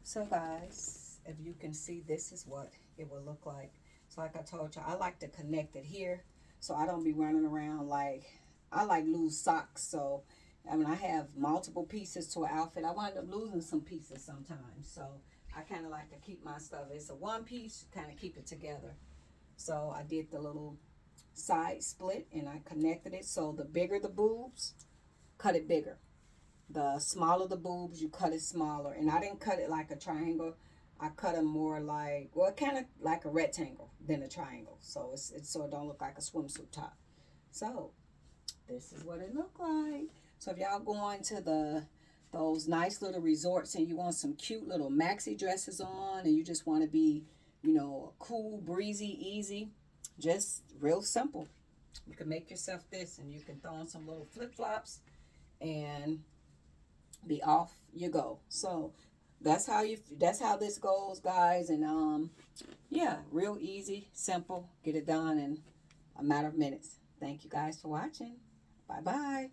So guys, if you can see, this is what it will look like. So like I told you, I like to connect it here so I don't be running around like, I like lose socks. So I mean, I have multiple pieces to an outfit. I wind up losing some pieces sometimes. So I kind of like to keep my stuff. It's a one piece, kind of keep it together. So I did the little side split and I connected it. So the bigger the boobs, cut it bigger. The smaller the boobs, you cut it smaller. And I didn't cut it like a triangle. I cut them more like, well, kind of like a rectangle than a triangle. So it's so it don't look like a swimsuit top. So this is what it looked like. So if y'all going to those nice little resorts and you want some cute little maxi dresses on and you just want to be, cool, breezy, easy, just real simple. You can make yourself this and you can throw on some little flip-flops and be off you go. So that's how this goes, guys. And yeah, real easy, simple, get it done in a matter of minutes. Thank you guys for watching. Bye bye.